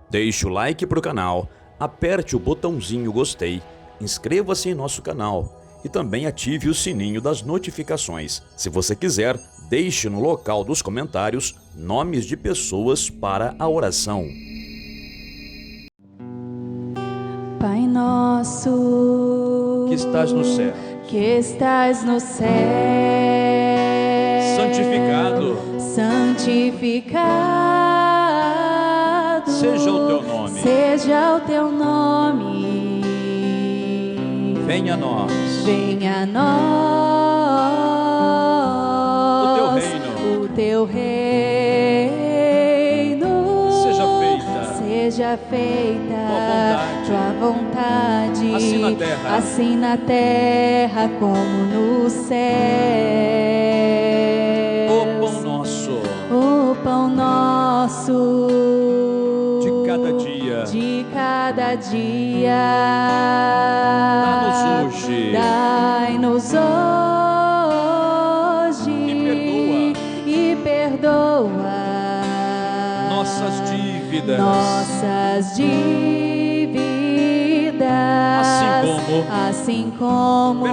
Deixe o like para o canal, aperte o botãozinho gostei, inscreva-se em nosso canal e também ative o sininho das notificações. Se você quiser, deixe no local dos comentários nomes de pessoas para a oração. Pai nosso, Que estás no céu, que estás no céu, santificado seja o teu nome. seja o teu nome. Venha a nós Venha a nós o teu reino. Seja feita tua vontade, assim na terra como no céu. O pão nosso de cada dia, dai-nos hoje e perdoa nossas dívidas, assim como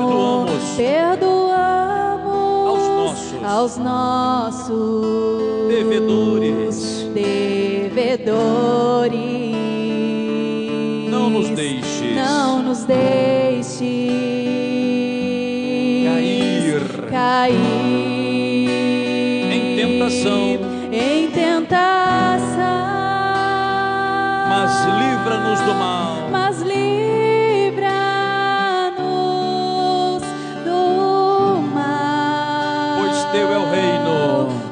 perdoamos aos nossos devedores. Não nos deixes cair em tentação, mas livra-nos do mal.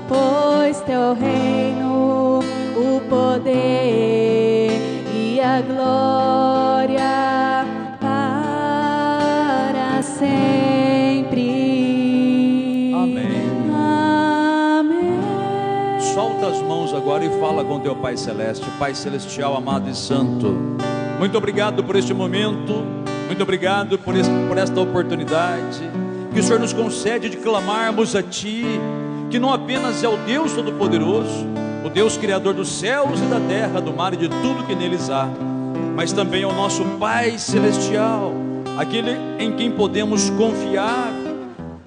Pois teu é o reino, o poder e a glória para sempre. Amém. Amém. Solta as mãos agora e fala com teu Pai Celeste. Pai Celestial, amado e santo, muito obrigado por este momento, muito obrigado por esta oportunidade que o Senhor nos concede de clamarmos a Ti, que não apenas é o Deus Todo-Poderoso, o Deus Criador dos céus e da terra, do mar e de tudo que neles há, mas também é o nosso Pai Celestial, aquele em quem podemos confiar,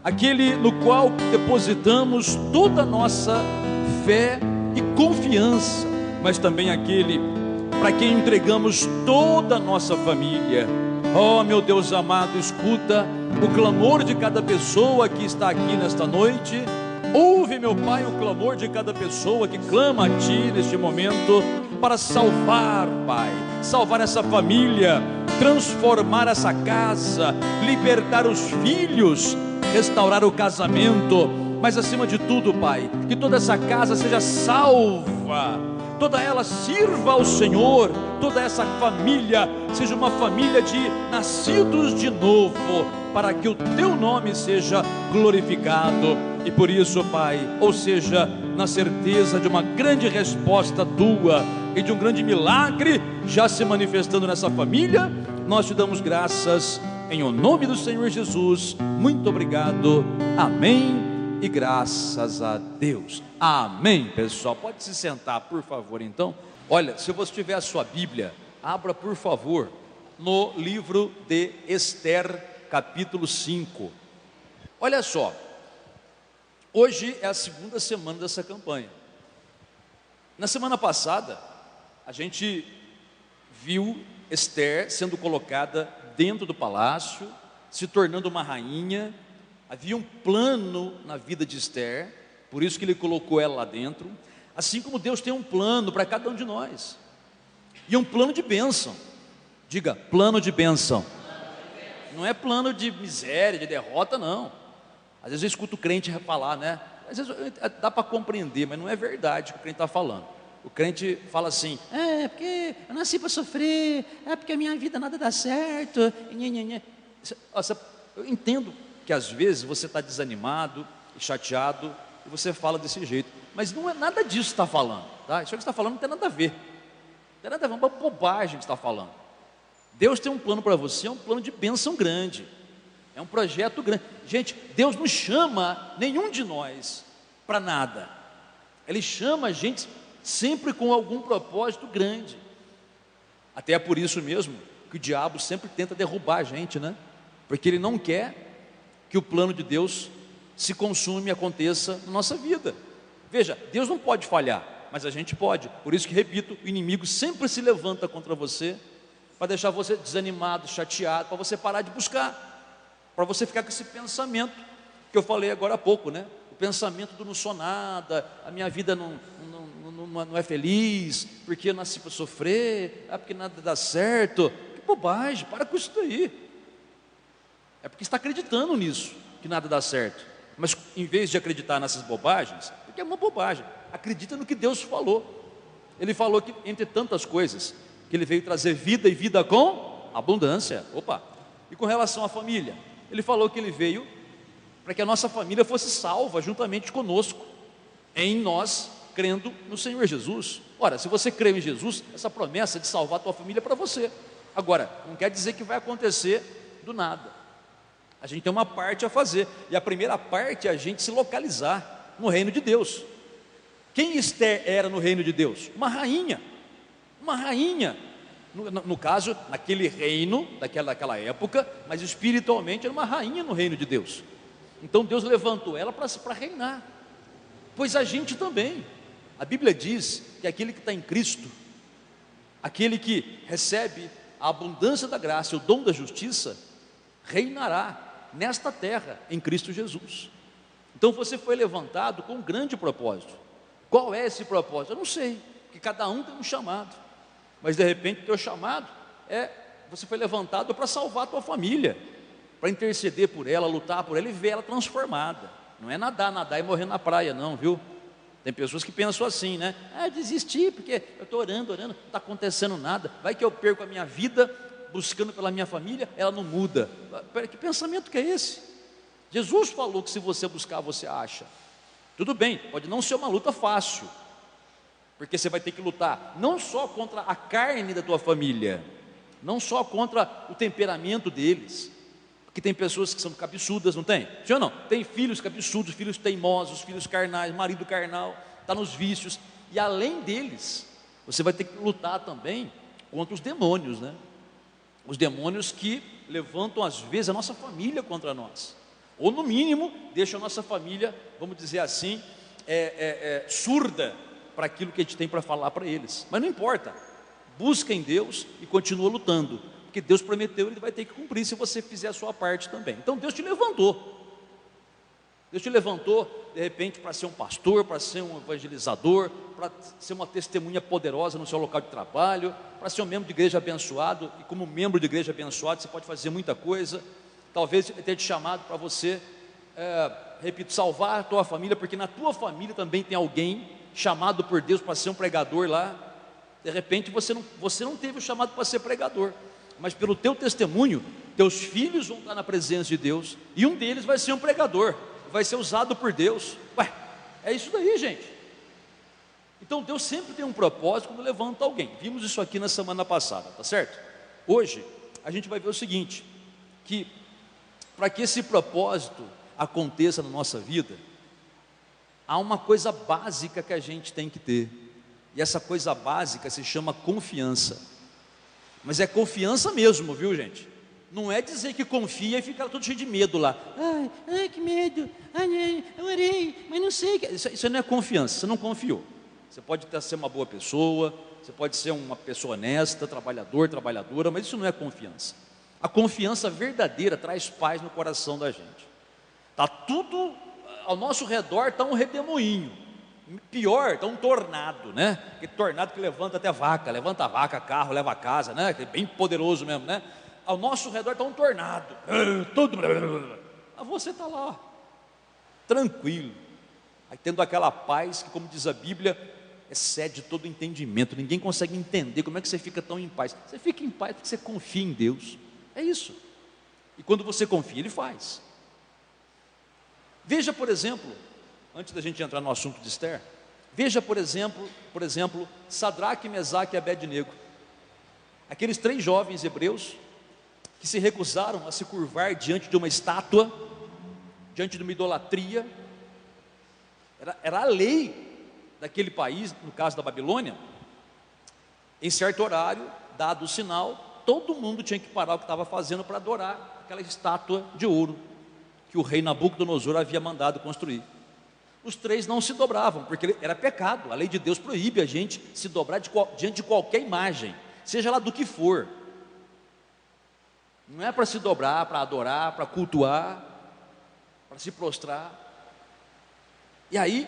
aquele no qual depositamos toda a nossa fé e confiança, mas também aquele para quem entregamos toda a nossa família. Oh, meu Deus amado, escuta o clamor de cada pessoa que está aqui nesta noite. Ouve, meu Pai, o clamor de cada pessoa que clama a Ti neste momento para salvar, Pai, salvar essa família, transformar essa casa, libertar os filhos, restaurar o casamento, mas acima de tudo, Pai, que toda essa casa seja salva, toda ela sirva ao Senhor, toda essa família seja uma família de nascidos de novo, para que o Teu nome seja glorificado. E por isso, Pai, ou seja, na certeza de uma grande resposta Tua e de um grande milagre já se manifestando nessa família, nós Te damos graças em o nome do Senhor Jesus. Muito obrigado, amém e graças a Deus, amém. Pessoal, pode se sentar, por favor, então. Olha, se você tiver a sua Bíblia, abra por favor no livro de Esther, capítulo 5. Olha só, hoje é a segunda semana dessa campanha. Na semana passada, a gente viu Esther sendo colocada dentro do palácio, se tornando uma rainha. Havia um plano na vida de Esther, por isso que Ele colocou ela lá dentro, assim como Deus tem um plano para cada um de nós, e um plano de bênção. Diga, plano de bênção. Não é plano de miséria, de derrota, não. Às vezes eu escuto o crente falar, né? Às vezes dá para compreender, mas não é verdade o que o crente está falando. O crente fala assim: é porque eu nasci para sofrer, é porque a minha vida nada dá certo. Eu entendo que às vezes você está desanimado e chateado e você fala desse jeito, mas não é nada disso que está falando, tá? Isso que está falando não tem nada a ver. Não tem nada a ver, é uma bobagem que está falando. Deus tem um plano para você, é um plano de bênção grande, é um projeto grande. Gente, Deus não chama nenhum de nós para nada. Ele chama a gente sempre com algum propósito grande. Até é por isso mesmo que o diabo sempre tenta derrubar a gente, né? Porque ele não quer que o plano de Deus se consuma e aconteça na nossa vida. Veja, Deus não pode falhar, mas a gente pode. Por isso que, repito, o inimigo sempre se levanta contra você, para deixar você desanimado, chateado, para você parar de buscar, para você ficar com esse pensamento que eu falei agora há pouco, né? O pensamento do não sou nada, a minha vida não é feliz, porque eu nasci para sofrer, porque nada dá certo. Que bobagem, para com isso daí. É porque está acreditando nisso, que nada dá certo. Mas em vez de acreditar nessas bobagens, porque é uma bobagem, acredita no que Deus falou. Ele falou que, entre tantas coisas, que Ele veio trazer vida e vida com abundância. Opa! E com relação à família, Ele falou que Ele veio para que a nossa família fosse salva juntamente conosco, em nós, crendo no Senhor Jesus. Ora, se você crê em Jesus, essa promessa de salvar a tua família é para você. Agora, não quer dizer que vai acontecer do nada. A gente tem uma parte a fazer, e a primeira parte é a gente se localizar no reino de Deus. Quem Esther era no reino de Deus? Uma rainha. No caso, naquele reino, daquela época, mas espiritualmente era uma rainha no reino de Deus. Então Deus levantou ela para reinar. Pois a gente também. A Bíblia diz que aquele que está em Cristo, aquele que recebe a abundância da graça, o dom da justiça, reinará nesta terra em Cristo Jesus. Então você foi levantado com um grande propósito. Qual é esse propósito? Eu não sei, porque cada um tem um chamado. Mas de repente o teu chamado você foi levantado para salvar a tua família, para interceder por ela, lutar por ela e ver ela transformada. Não é nadar e morrer na praia não, viu? Tem pessoas que pensam assim, né? Desisti porque eu estou orando, não está acontecendo nada. Vai que eu perco a minha vida buscando pela minha família, ela não muda. Que pensamento que é esse? Jesus falou que se você buscar, você acha. Tudo bem, pode não ser uma luta fácil, porque você vai ter que lutar não só contra a carne da tua família, não só contra o temperamento deles, porque tem pessoas que são cabeçudas, não tem? Sim ou não? Tem filhos cabeçudos, filhos teimosos, filhos carnais, marido carnal, está nos vícios, e além deles, você vai ter que lutar também contra os demônios, né? Os demônios que levantam às vezes a nossa família contra nós, ou no mínimo deixam a nossa família, vamos dizer assim, surda para aquilo que a gente tem para falar para eles. Mas não importa, busca em Deus e continua lutando, porque Deus prometeu, Ele vai ter que cumprir se você fizer a sua parte também. Então Deus te levantou de repente para ser um pastor, para ser um evangelizador, para ser uma testemunha poderosa no seu local de trabalho, para ser um membro de igreja abençoado. E como membro de igreja abençoado você pode fazer muita coisa. Talvez Ele tenha te chamado para você, repito, salvar a tua família, porque na tua família também tem alguém chamado por Deus para ser um pregador lá. De repente você não teve o chamado para ser pregador, mas pelo teu testemunho, teus filhos vão estar na presença de Deus, e um deles vai ser um pregador, vai ser usado por Deus. É isso daí, gente. Então Deus sempre tem um propósito quando levanta alguém. Vimos isso aqui na semana passada, tá certo? Hoje a gente vai ver o seguinte, que para que esse propósito aconteça na nossa vida, há uma coisa básica que a gente tem que ter, e essa coisa básica se chama confiança. Mas é confiança mesmo, viu, gente? Não é dizer que confia e ficar todo cheio de medo lá. Ai, que medo. Ai, eu orei, mas não sei. Isso não é confiança, você não confiou. Você pode até ser uma boa pessoa, você pode ser uma pessoa honesta, trabalhadora, mas isso não é confiança. A confiança verdadeira traz paz no coração da gente. Está tudo ao nosso redor, está um redemoinho. Pior, está um tornado, né? Aquele tornado que levanta até vaca, levanta a vaca, carro, leva a casa, né? Que é bem poderoso mesmo, né? Ao nosso redor está um tornado, tudo. Mas você está lá, tranquilo, aí tendo aquela paz que, como diz a Bíblia, excede todo entendimento. Ninguém consegue entender como é que você fica tão em paz. Você fica em paz porque você confia em Deus. É isso. E quando você confia, Ele faz. Veja, por exemplo, antes da gente entrar no assunto de Esther, veja, por exemplo, Sadraque, Mesaque e Abednego, aqueles 3 jovens hebreus que se recusaram a se curvar diante de uma estátua, diante de uma idolatria. Era a lei daquele país, no caso da Babilônia, em certo horário dado o sinal, todo mundo tinha que parar o que estava fazendo para adorar aquela estátua de ouro que o rei Nabucodonosor havia mandado construir. Os 3 não se dobravam, porque era pecado. A lei de Deus proíbe a gente se dobrar diante de qualquer imagem, seja lá do que for. Não é para se dobrar, para adorar, para cultuar, para se prostrar. E aí,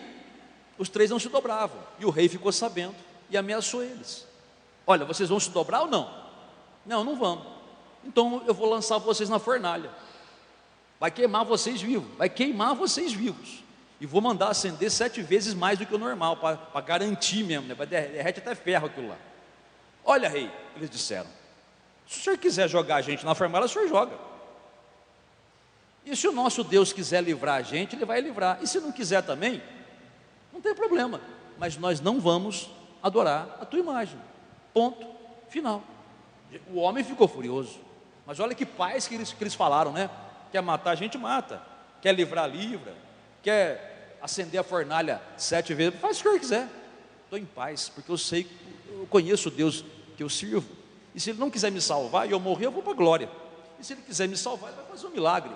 os 3 não se dobravam, e o rei ficou sabendo e ameaçou eles: olha, vocês vão se dobrar ou não? Não, não vamos. Então eu vou lançar vocês na fornalha, vai queimar vocês vivos, e vou mandar acender 7 vezes mais do que o normal, para garantir mesmo, né? Derrete até ferro aquilo lá. Olha, rei, eles disseram, se o senhor quiser jogar a gente na fornalha, o senhor joga. E se o nosso Deus quiser livrar a gente, Ele vai livrar. E se não quiser também, não tem problema. Mas nós não vamos adorar a tua imagem. Ponto final. O homem ficou furioso. Mas olha que paz que eles falaram, né? Quer matar a gente, mata. Quer livrar, livra. Quer acender a fornalha 7 vezes, faz o que o senhor quiser. Estou em paz, porque eu conheço o Deus que eu sirvo. E se Ele não quiser me salvar e eu morrer, eu vou para a glória. E se Ele quiser me salvar, Ele vai fazer um milagre.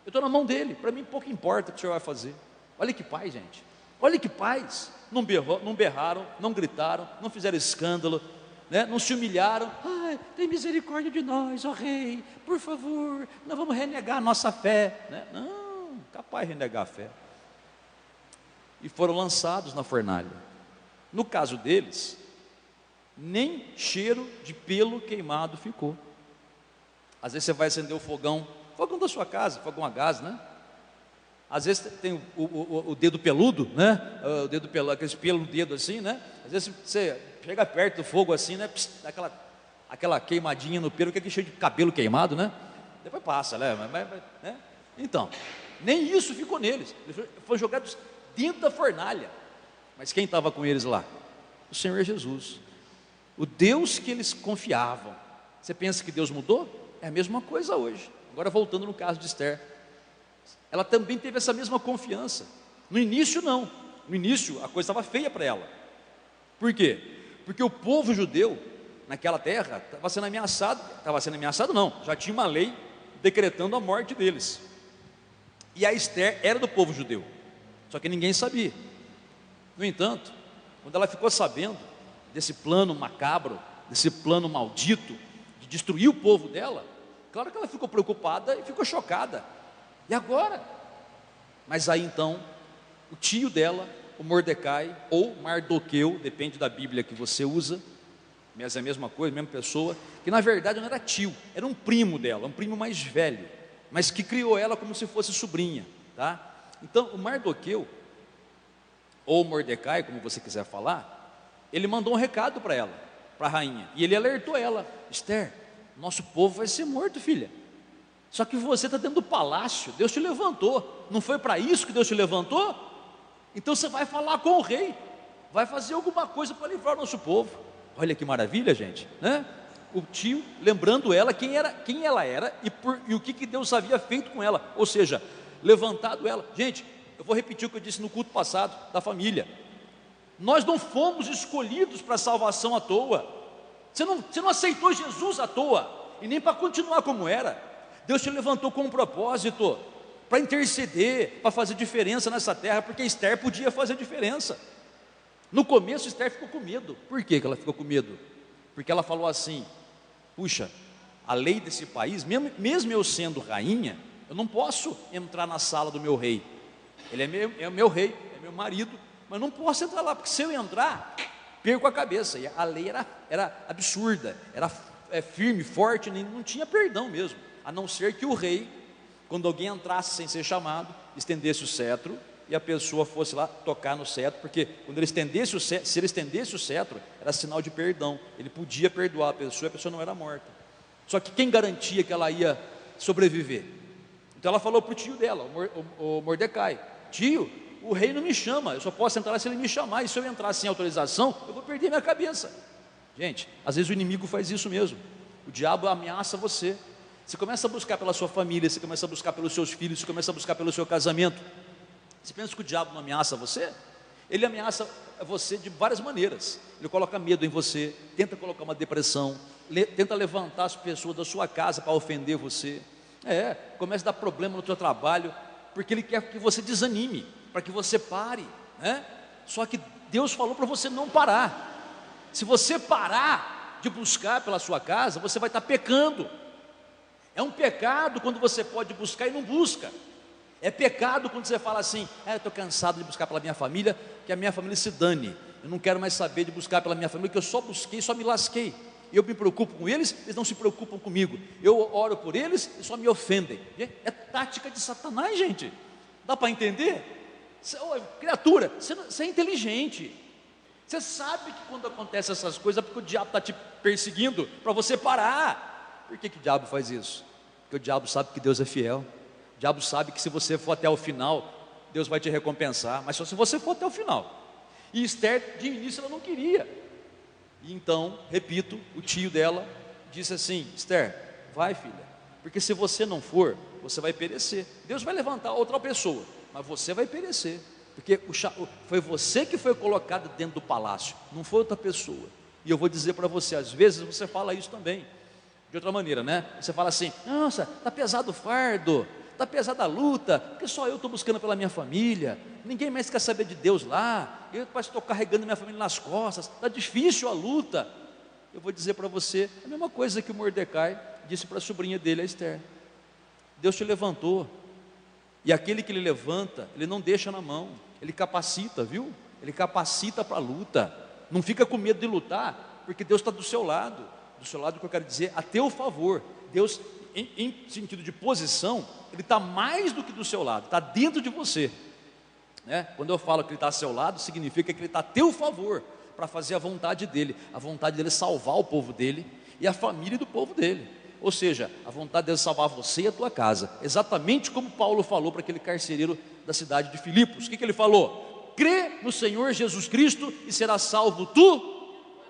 Eu estou na mão dEle, para mim pouco importa o que o senhor vai fazer. Olha que paz, gente. Olha que paz. Não berraram, não gritaram, não fizeram escândalo, né? Não se humilharam. Ai, tem misericórdia de nós, ó rei, por favor, não vamos renegar a nossa fé, né? Não, capaz de renegar a fé. E foram lançados na fornalha. No caso deles, nem cheiro de pelo queimado ficou. Às vezes você vai acender o fogão da sua casa, fogão a gás, né? Às vezes tem o dedo peludo, né? O dedo peludo, aqueles pelos no dedo assim, né? Às vezes você chega perto do fogo assim, né? Pss, dá aquela queimadinha no pelo, que é cheio de cabelo queimado, né? Depois passa, né? Né? Então, nem isso ficou neles. Eles foram jogados dentro da fornalha. Mas quem estava com eles lá? O Senhor Jesus. O Deus que eles confiavam. Você pensa que Deus mudou? É a mesma coisa hoje. Agora voltando no caso de Esther, ela também teve essa mesma confiança. No início não, no início a coisa estava feia para ela. Por quê? Porque o povo judeu naquela terra estava sendo ameaçado não, já tinha uma lei decretando a morte deles. E a Esther era do povo judeu, só que ninguém sabia. No entanto, quando ela ficou sabendo desse plano macabro, desse plano maldito de destruir o povo dela, claro que ela ficou preocupada e ficou chocada. E agora? Mas aí então, o tio dela, o Mordecai, ou Mardoqueu, depende da Bíblia que você usa, mas é a mesma coisa, a mesma pessoa, que na verdade não era tio, era um primo dela, um primo mais velho, mas que criou ela como se fosse sobrinha, tá? Então, o Mardoqueu, ou Mordecai, como você quiser falar, ele mandou um recado para ela, para a rainha, e ele alertou ela: Esther, nosso povo vai ser morto, filha. Só que você está dentro do palácio, Deus te levantou. Não foi para isso que Deus te levantou? Então você vai falar com o rei, vai fazer alguma coisa para livrar o nosso povo. Olha que maravilha, gente, né? O tio lembrando ela quem ela era e o que Deus havia feito com ela. Ou seja, levantado ela. Gente, eu vou repetir o que eu disse no culto passado da família. Nós não fomos escolhidos para a salvação à toa. Você não aceitou Jesus à toa, e nem para continuar como era. Deus te levantou com um propósito, para interceder, para fazer diferença nessa terra, porque Esther podia fazer diferença. No começo Esther ficou com medo. Por que ela ficou com medo? Porque ela falou assim: puxa, a lei desse país, mesmo eu sendo rainha, eu não posso entrar na sala do meu rei. Ele é meu rei, é meu marido, mas não posso entrar lá, porque se eu entrar, perco a cabeça. E a lei era absurda, era firme, forte, não tinha perdão mesmo, a não ser que o rei, quando alguém entrasse sem ser chamado, estendesse o cetro e a pessoa fosse lá tocar no cetro, porque quando ele estendesse o cetro, se ele estendesse o cetro, era sinal de perdão, ele podia perdoar a pessoa não era morta. Só que quem garantia que ela ia sobreviver? Então ela falou para o tio dela, o Mordecai: tio, o rei não me chama, eu só posso entrar se ele me chamar, e se eu entrar sem autorização, eu vou perder minha cabeça. Gente, às vezes o inimigo faz isso mesmo, o diabo ameaça você. Você começa a buscar pela sua família, você começa a buscar pelos seus filhos, você começa a buscar pelo seu casamento. Você pensa que o diabo não ameaça você? Ele ameaça você de várias maneiras. Ele coloca medo em você, tenta colocar uma depressão, tenta levantar as pessoas da sua casa para ofender você. Começa a dar problema no seu trabalho, porque ele quer que você desanime, para que você pare, né? Só que Deus falou para você não parar. Se você parar de buscar pela sua casa, você vai estar pecando. É um pecado quando você pode buscar e não busca. É pecado quando você fala assim: eu estou cansado de buscar pela minha família, que a minha família se dane. Eu não quero mais saber de buscar pela minha família, que eu só busquei, só me lasquei. Eu me preocupo com eles, eles não se preocupam comigo. Eu oro por eles e só me ofendem. É tática de Satanás, gente. Dá para entender? Criatura, você é inteligente. Você sabe que quando acontecem essas coisas é porque o diabo está te perseguindo para você parar. Por que o diabo faz isso? Porque o diabo sabe que Deus é fiel. O diabo sabe que se você for até o final, Deus vai te recompensar. Mas só se você for até o final. E Esther, de início, ela não queria. E então, repito, o tio dela disse assim: Esther, vai, filha, porque se você não for, você vai perecer. Deus vai levantar outra pessoa, mas você vai perecer. Porque foi você que foi colocado dentro do palácio, não foi outra pessoa. E eu vou dizer para você, às vezes você fala isso também, de outra maneira, né? Você fala assim: nossa, está pesado o fardo, está pesada a luta, porque só eu estou buscando pela minha família, ninguém mais quer saber de Deus lá, eu estou carregando minha família nas costas, está difícil a luta. Eu vou dizer para você a mesma coisa que o Mordecai disse para a sobrinha dele, a Esther: Deus te levantou, e aquele que ele levanta, ele não deixa na mão, ele capacita, viu? Ele capacita para a luta. Não fica com medo de lutar, porque Deus está do seu lado. Do seu lado, que eu quero dizer, a teu favor. Deus, em sentido de posição, Ele está mais do que do seu lado, está dentro de você, né? Quando eu falo que Ele está ao seu lado, significa que Ele está a teu favor, para fazer a vontade dEle. A vontade dEle é salvar o povo dEle e a família do povo dEle. Ou seja, a vontade dEle é salvar você e a tua casa. Exatamente como Paulo falou para aquele carcereiro da cidade de Filipos. O que ele falou? Crê no Senhor Jesus Cristo e será salvo tu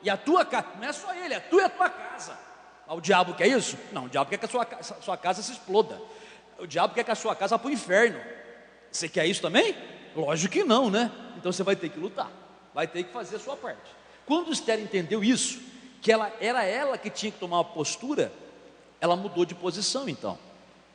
e a tua casa. Não é só ele, é tu e a tua casa. O diabo quer isso? Não, o diabo quer que a sua casa se exploda. O diabo quer que a sua casa vá para o inferno. Você quer isso também? Lógico que não, né? Então você vai ter que lutar, vai ter que fazer a sua parte. Quando Esther entendeu isso, que era ela que tinha que tomar uma postura, ela mudou de posição. Então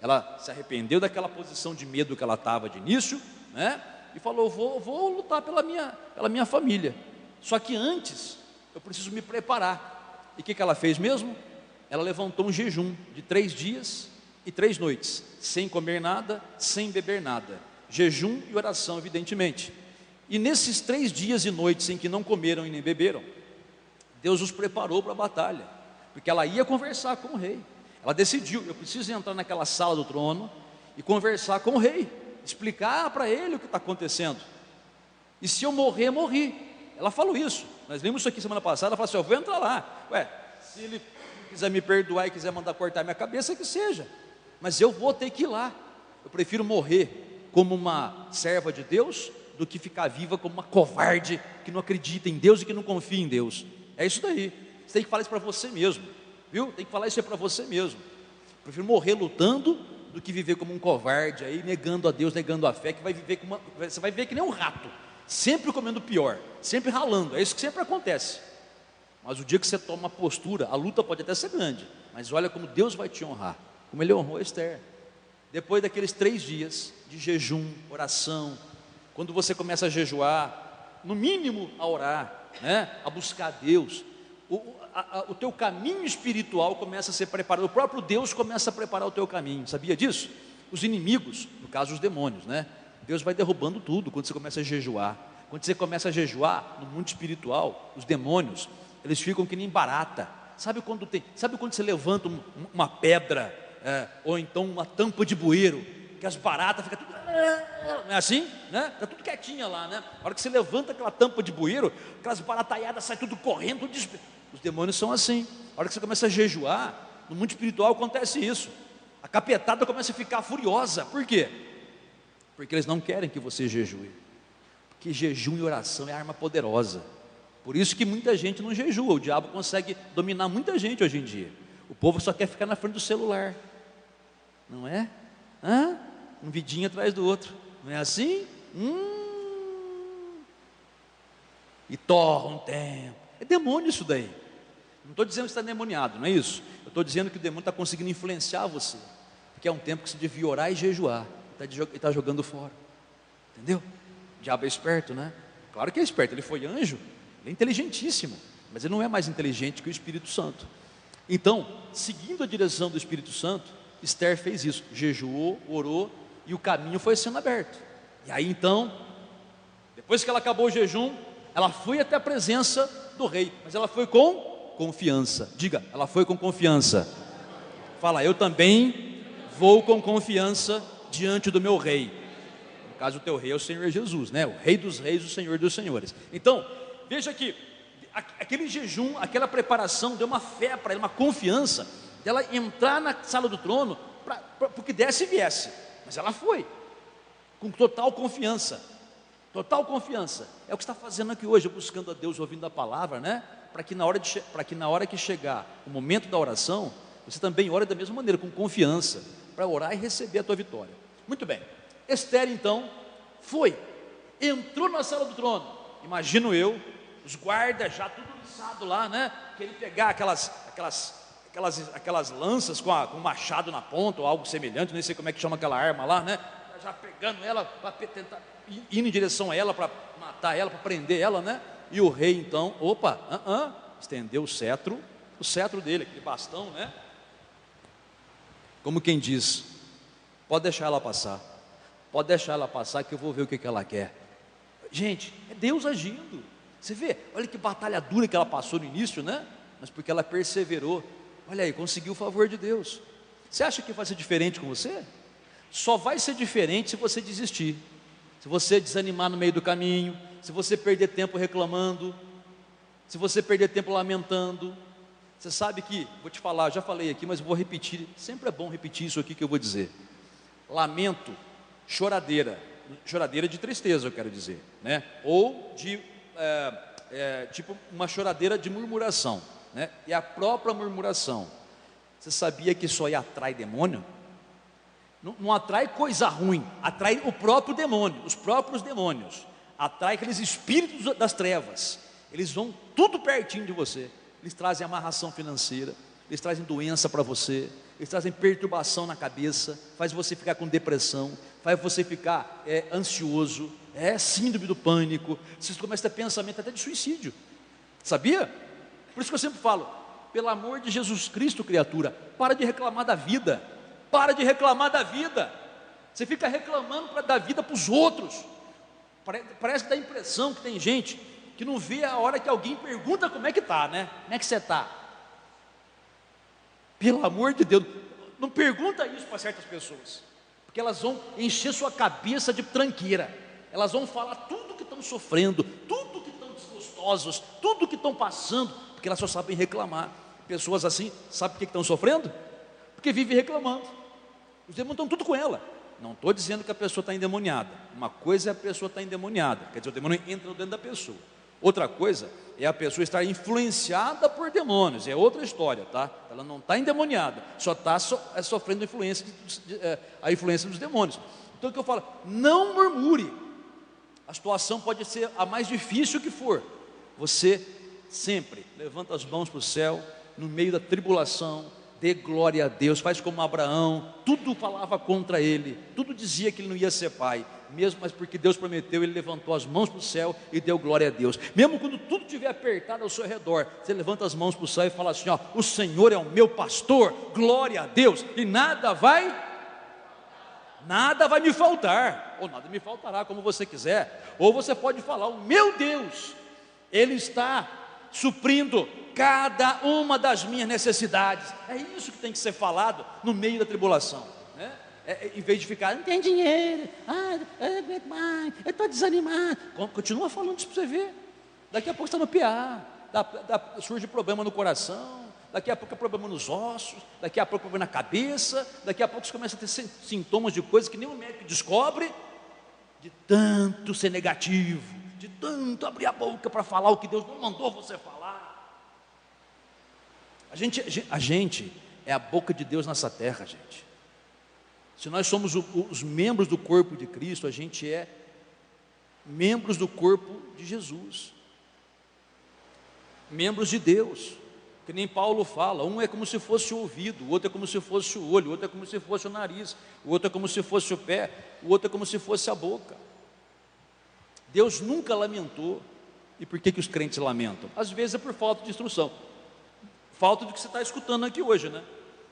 ela se arrependeu daquela posição de medo que ela estava de início, né? E falou: vou lutar pela minha família. Só que antes eu preciso me preparar. E o que ela fez mesmo? Ela levantou um jejum de 3 dias e 3 noites, sem comer nada, sem beber nada. Jejum e oração, evidentemente. E nesses 3 dias e noites em que não comeram e nem beberam, Deus os preparou para a batalha, porque ela ia conversar com o rei. Ela decidiu: eu preciso entrar naquela sala do trono e conversar com o rei, explicar para ele o que está acontecendo. E se eu morrer, morri. Ela falou isso. Nós lemos isso aqui semana passada. Ela falou assim: eu vou entrar lá. Se ele quiser me perdoar e quiser mandar cortar minha cabeça, que seja, mas eu vou ter que ir lá. Eu prefiro morrer como uma serva de Deus do que ficar viva como uma covarde que não acredita em Deus e que não confia em Deus. É isso daí. Você tem que falar isso para você mesmo, viu? Tem que falar isso para você mesmo. Eu prefiro morrer lutando do que viver como um covarde aí, negando a Deus, negando a fé, que vai viver você vai viver que nem um rato, sempre comendo pior, sempre ralando. É isso que sempre acontece. Mas o dia que você toma uma postura, a luta pode até ser grande, mas olha como Deus vai te honrar, como Ele honrou Esther. Depois daqueles 3 dias de jejum, oração, quando você começa a jejuar, no mínimo a orar, né? A buscar Deus, o teu caminho espiritual começa a ser preparado. O próprio Deus começa a preparar o teu caminho. Sabia disso? Os inimigos, no caso os demônios, né? Deus vai derrubando tudo quando você começa a jejuar. Quando você começa a jejuar no mundo espiritual, os demônios, eles ficam que nem barata. Sabe quando você levanta uma pedra, ou então uma tampa de bueiro, que as baratas ficam tudo, não é assim, né? Está tudo quietinha lá, né? A hora que você levanta aquela tampa de bueiro, aquelas barataiadas saem tudo correndo, Os demônios são assim. A hora que você começa a jejuar, no mundo espiritual acontece isso. A capetada começa a ficar furiosa. Por quê? Porque eles não querem que você jejue. Porque jejum e oração é arma poderosa. Por isso que muita gente não jejua. O diabo consegue dominar muita gente hoje em dia. O povo só quer ficar na frente do celular, não é? Um vidinho atrás do outro, não é assim? e torra um tempo. É demônio isso daí. Não estou dizendo que você está endemoniado, não é isso. Eu estou dizendo que o demônio está conseguindo influenciar você, porque é um tempo que você devia orar e jejuar, e está jogando fora. Entendeu? O diabo é esperto, né? Claro que é esperto, ele foi anjo, ele é inteligentíssimo, mas ele não é mais inteligente que o Espírito Santo. Então, seguindo a direção do Espírito Santo, Esther fez isso, jejuou, orou, e o caminho foi sendo aberto. E aí então, depois que ela acabou o jejum, ela foi até a presença do rei, mas ela foi com confiança. Diga, ela foi com confiança. Fala, eu também vou com confiança diante do meu rei. No caso, o teu rei é o Senhor Jesus, né? O rei dos reis, o Senhor dos senhores. Então, veja que aquele jejum, aquela preparação deu uma fé para ela, uma confiança dela entrar na sala do trono para o que desse e viesse. Mas ela foi com total confiança. Total confiança. É o que está fazendo aqui hoje, buscando a Deus, ouvindo a palavra, né? Para que na hora que chegar o momento da oração, você também ore da mesma maneira, com confiança, para orar e receber a tua vitória. Muito bem. Esther então entrou na sala do trono. Imagino eu, os guardas já tudo liçado lá, né? Querendo pegar aquelas lanças com um machado na ponta ou algo semelhante, nem sei como é que chama aquela arma lá, né? Já pegando ela para tentar ir em direção a ela, para matar ela, para prender ela, né? E o rei então, estendeu o cetro dele, aquele bastão, né? Como quem diz, pode deixar ela passar que eu vou ver o que ela quer. Gente, é Deus agindo. Você vê, olha que batalha dura que ela passou no início, né? Mas porque ela perseverou, olha aí, conseguiu o favor de Deus. Você acha que vai ser diferente com você? Só vai ser diferente se você desistir, se você desanimar no meio do caminho, se você perder tempo reclamando, se você perder tempo lamentando. Você sabe que, vou te falar, já falei aqui, mas vou repetir, sempre é bom repetir isso aqui que eu vou dizer. Lamento, choradeira de tristeza, eu quero dizer, né? Ou de tipo uma choradeira de murmuração, né? E a própria murmuração, você sabia que isso aí atrai demônio? Não atrai coisa ruim, atrai o próprio demônio, os próprios demônios, atrai aqueles espíritos das trevas. Eles vão tudo pertinho de você, eles trazem amarração financeira, eles trazem doença para você, eles trazem perturbação na cabeça, faz você ficar com depressão, faz você ficar ansioso, síndrome do pânico, você começa a ter pensamento até de suicídio, sabia? Por isso que eu sempre falo, pelo amor de Jesus Cristo, criatura, para de reclamar da vida, você fica reclamando da vida para os outros, parece que dá a impressão que tem gente que não vê a hora que alguém pergunta como é que está, né? Como é que você está? Pelo amor de Deus, não pergunta isso para certas pessoas, porque elas vão encher sua cabeça de tranqueira, elas vão falar tudo que estão sofrendo, tudo que estão desgostosos, tudo que estão passando, porque elas só sabem reclamar. Pessoas assim, sabe por que estão sofrendo? Porque vivem reclamando. Os demônios estão tudo com ela. Não estou dizendo que a pessoa está endemoniada. Uma coisa é a pessoa estar endemoniada, quer dizer, o demônio entra dentro da pessoa. Outra coisa é a pessoa estar influenciada por demônios, é outra história, tá? Ela não está endemoniada, só está sofrendo a influência dos demônios. Então o que eu falo, não murmure. A situação pode ser a mais difícil que for, você sempre levanta as mãos para o céu, no meio da tribulação, dê glória a Deus, faz como Abraão, tudo falava contra ele, tudo dizia que ele não ia ser pai, mesmo, mas porque Deus prometeu, ele levantou as mãos para o céu e deu glória a Deus. Mesmo quando tudo estiver apertado ao seu redor, você levanta as mãos para o céu e fala assim, ó, o Senhor é o meu pastor, glória a Deus, e nada vai me faltar, ou nada me faltará, como você quiser. Ou você pode falar, o meu Deus, Ele está suprindo cada uma das minhas necessidades. É isso que tem que ser falado no meio da tribulação, né? Em vez de ficar, não tem dinheiro, eu estou desanimado, continua falando isso para você ver. Daqui a pouco está no PA, surge problema no coração, daqui a pouco é problema nos ossos, daqui a pouco é problema na cabeça, daqui a pouco você começa a ter sintomas de coisas que nem o médico descobre, de tanto ser negativo, de tanto abrir a boca para falar o que Deus não mandou você falar. A gente é a boca de Deus nessa terra, gente. Se nós somos os membros do corpo de Cristo, a gente é membros do corpo de Jesus. membros de Deus, que nem Paulo fala, um é como se fosse o ouvido, o outro é como se fosse o olho, o outro é como se fosse o nariz, o outro é como se fosse o pé, o outro é como se fosse a boca. Deus nunca lamentou. E por que os crentes lamentam? Às vezes é por falta de instrução, falta do que você está escutando aqui hoje, né?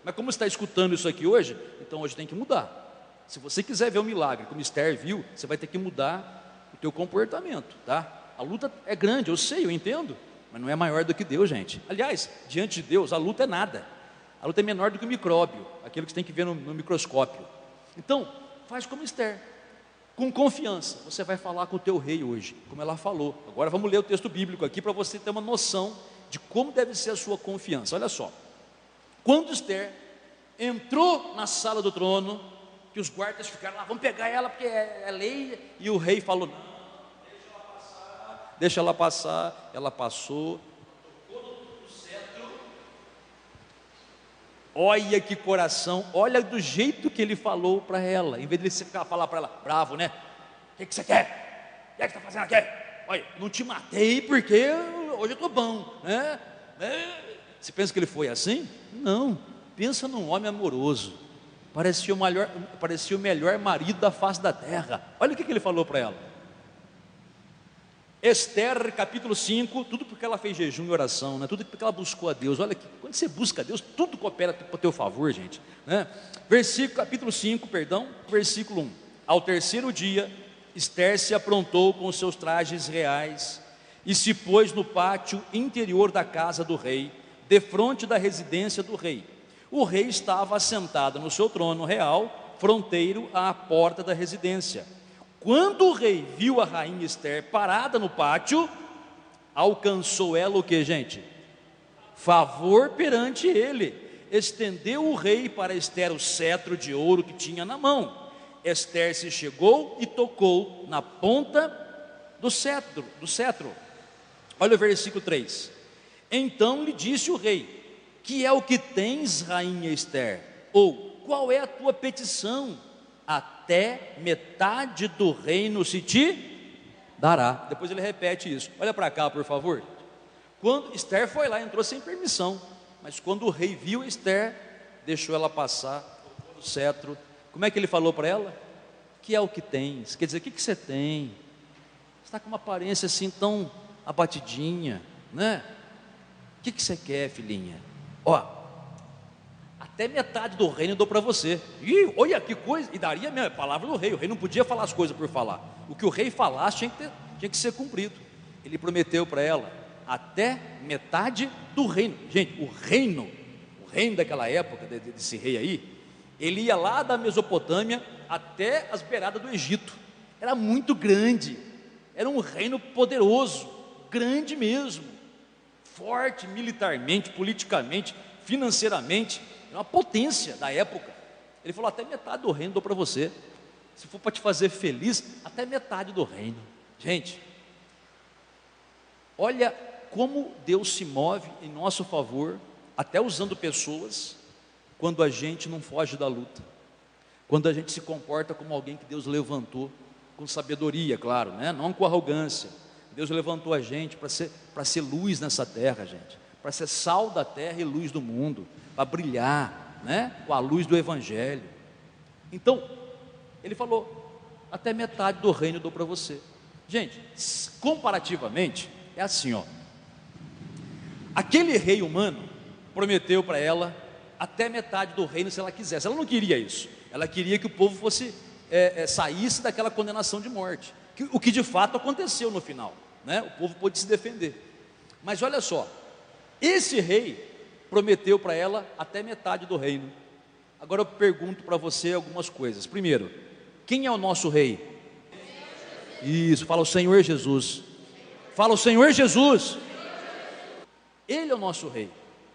Mas como você está escutando isso aqui hoje, então hoje tem que mudar. Se você quiser ver o milagre, como Esther viu, você vai ter que mudar o teu comportamento, tá? A luta é grande, eu sei, eu entendo, mas não é maior do que Deus, gente. Aliás, diante de Deus, a luta é nada. A luta é menor do que o micróbio, aquilo que você tem que ver no microscópio. Então, faz como Esther, com confiança. Você vai falar com o teu rei hoje, como ela falou. Agora vamos ler o texto bíblico aqui, para você ter uma noção de como deve ser a sua confiança. Olha só, quando Esther entrou na sala do trono, que os guardas ficaram lá, vamos pegar ela porque é lei, e o rei falou, não, deixa ela passar. Ela passou, tocou no cetro. Olha que coração, olha do jeito que ele falou para ela, em vez de ele falar para ela, bravo, né? O que você quer? O que você está fazendo aqui? Olha, não te matei porque hoje eu estou bom, né? Você pensa que ele foi assim? Não, pensa num homem amoroso, parecia o melhor marido da face da terra. Olha o que ele falou para ela. Esther capítulo 5, tudo porque ela fez jejum e oração, né? Tudo porque ela buscou a Deus. Olha que quando você busca a Deus, tudo coopera para o teu favor, gente, né? Capítulo 5, versículo 1. Ao terceiro dia, Esther se aprontou com os seus trajes reais e se pôs no pátio interior da casa do rei, defronte da residência do rei. O rei estava assentado no seu trono real, fronteiro à porta da residência. Quando o rei viu a rainha Esther parada no pátio, alcançou ela o que, gente? Favor perante ele. Estendeu o rei para Esther o cetro de ouro que tinha na mão. Esther se chegou e tocou na ponta do cetro. Olha o versículo 3. Então lhe disse o rei, que é o que tens, rainha Esther? Ou qual é a tua petição? Até metade do reino se te dará. Depois ele repete isso. Olha para cá, por favor. Quando Esther foi lá, entrou sem permissão, mas quando o rei viu Esther, deixou ela passar o cetro. Como é que ele falou para ela? Que é o que tens? Quer dizer, o que você tem? Você está com uma aparência assim tão abatidinha, né? O que você quer, filhinha? Ó, até metade do reino eu dou para você. E olha que coisa, e daria mesmo, a palavra do rei. O rei não podia falar as coisas por falar. O que o rei falasse tinha que ser cumprido. Ele prometeu para ela até metade do reino. Gente, o reino daquela época, desse rei aí, ele ia lá da Mesopotâmia até as beiradas do Egito. Era muito grande, era um reino poderoso, grande mesmo, forte militarmente, politicamente, financeiramente. Era uma potência da época. Ele falou, até metade do reino dou para você. Se for para te fazer feliz, até metade do reino. Gente, olha como Deus se move em nosso favor, até usando pessoas, quando a gente não foge da luta, quando a gente se comporta como alguém que Deus levantou, com sabedoria, claro, né? Não com arrogância. Deus levantou a gente para ser luz nessa terra, gente, para ser sal da terra e luz do mundo, para brilhar, né? Com a luz do Evangelho. Então, ele falou, até metade do reino eu dou para você. Gente, comparativamente, é assim, ó. Aquele rei humano prometeu para ela até metade do reino se ela quisesse. Ela não queria isso. Ela queria que o povo fosse saísse daquela condenação de morte, o que de fato aconteceu no final, né? O povo pôde se defender. Mas olha só, esse rei prometeu para ela até metade do reino. Agora eu pergunto para você algumas coisas. Primeiro, quem é o nosso rei? Isso, fala o Senhor Jesus. Fala o Senhor Jesus. Ele é o nosso rei.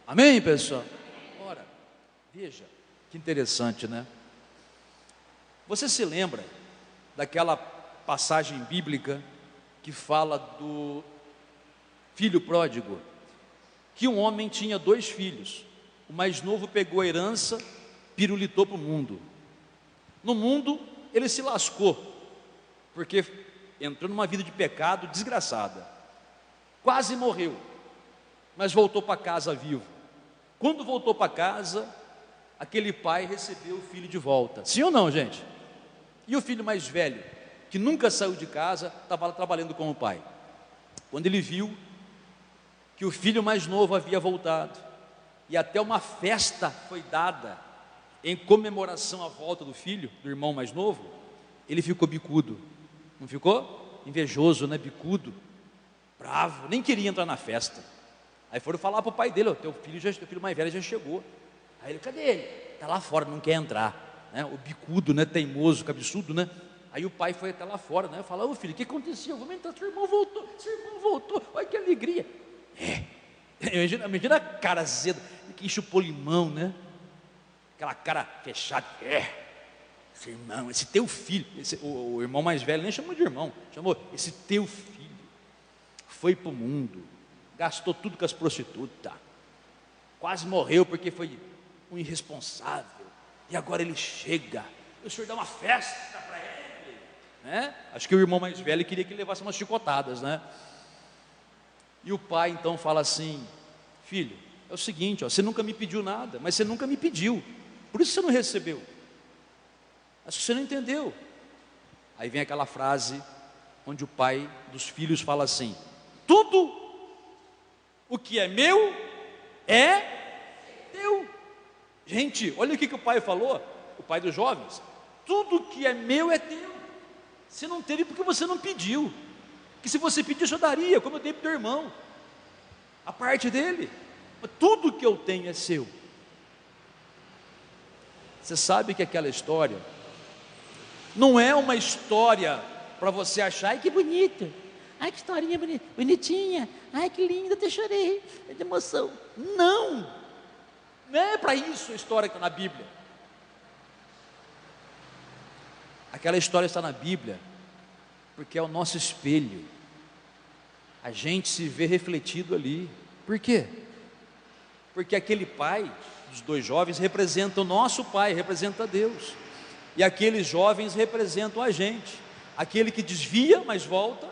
Amém, pessoal? Ora, veja, que interessante, né? Você se lembra daquela passagem bíblica que fala do filho pródigo? Que um homem tinha 2 filhos. O mais novo pegou a herança, pirulitou para o mundo. No mundo, ele se lascou, porque entrou numa vida de pecado desgraçada. Quase morreu. mas voltou para casa vivo. Quando voltou para casa, aquele pai recebeu o filho de volta. Sim ou não, gente? E o filho mais velho, que nunca saiu de casa, estava lá trabalhando com o pai. Quando ele viu que o filho mais novo havia voltado, e até uma festa foi dada em comemoração à volta do filho, do irmão mais novo, ele ficou bicudo. Não ficou? Invejoso, né? Bicudo, bravo, nem queria entrar na festa. Aí foram falar para o pai dele: teu filho mais velho já chegou. Aí ele: cadê ele? Está lá fora, não quer entrar, né? O bicudo, né? Teimoso, cabeçudo, né? Aí o pai foi até lá fora, né? Falou: ô filho, o que aconteceu? Vamos entrar, seu irmão voltou, olha que alegria. Imagina a cara azeda, que chupou limão, né? Aquela cara fechada. Esse irmão, esse teu filho, o irmão mais velho nem chamou de irmão, chamou: esse teu filho foi para o mundo, gastou tudo com as prostitutas, quase morreu porque foi um irresponsável, e agora ele chega, o senhor dá uma festa para ele, né? Acho que o irmão mais velho queria que ele levasse umas chicotadas, né? E o pai então fala assim: filho, é o seguinte, ó, você nunca me pediu nada, mas você nunca me pediu, por isso você não recebeu. Acho que você não entendeu. Aí vem aquela frase onde o pai dos filhos fala assim: tudo o que é meu é teu. Gente, olha o que o pai falou, o pai dos jovens: tudo que é meu é teu. Você não teve porque você não pediu, que se você pedisse eu daria, como eu dei para o teu irmão, a parte dele. Mas tudo que eu tenho é seu. Você sabe que aquela história não é uma história para você achar: ai que bonito, ai que historinha bonitinha, ai que linda, até chorei de emoção. Não é para isso a história que está na Bíblia. Aquela história está na Bíblia porque é o nosso espelho, a gente se vê refletido ali. Por quê? Porque aquele pai dos dois jovens representa o nosso pai, representa Deus, e aqueles jovens representam a gente, aquele que desvia, mas volta,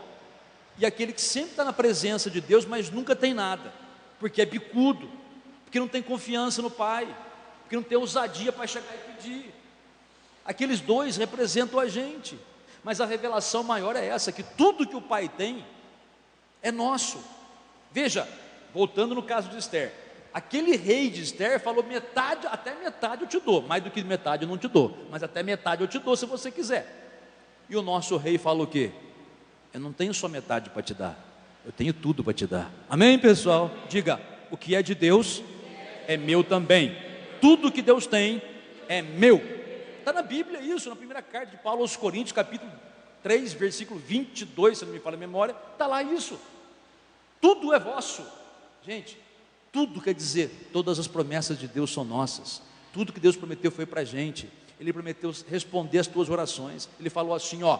e aquele que sempre está na presença de Deus, mas nunca tem nada, porque é bicudo, porque não tem confiança no pai, porque não tem ousadia para chegar e pedir. Aqueles dois representam a gente, mas a revelação maior é essa, que tudo que o pai tem é nosso. Veja, voltando no caso de Esther, aquele rei de Esther falou: metade, até metade eu te dou, mais do que metade eu não te dou, mas até metade eu te dou se você quiser. E o nosso rei fala o quê? Eu não tenho só metade para te dar, eu tenho tudo para te dar. Amém, pessoal? Diga: o que é de Deus é meu também. Tudo que Deus tem é meu. Está na Bíblia isso, na primeira carta de Paulo aos Coríntios, capítulo 3, versículo 22, se não me falha a memória, está lá isso. Tudo é vosso. Gente, tudo quer dizer, todas as promessas de Deus são nossas. Tudo que Deus prometeu foi para a gente. Ele prometeu responder as tuas orações. Ele falou assim: ó,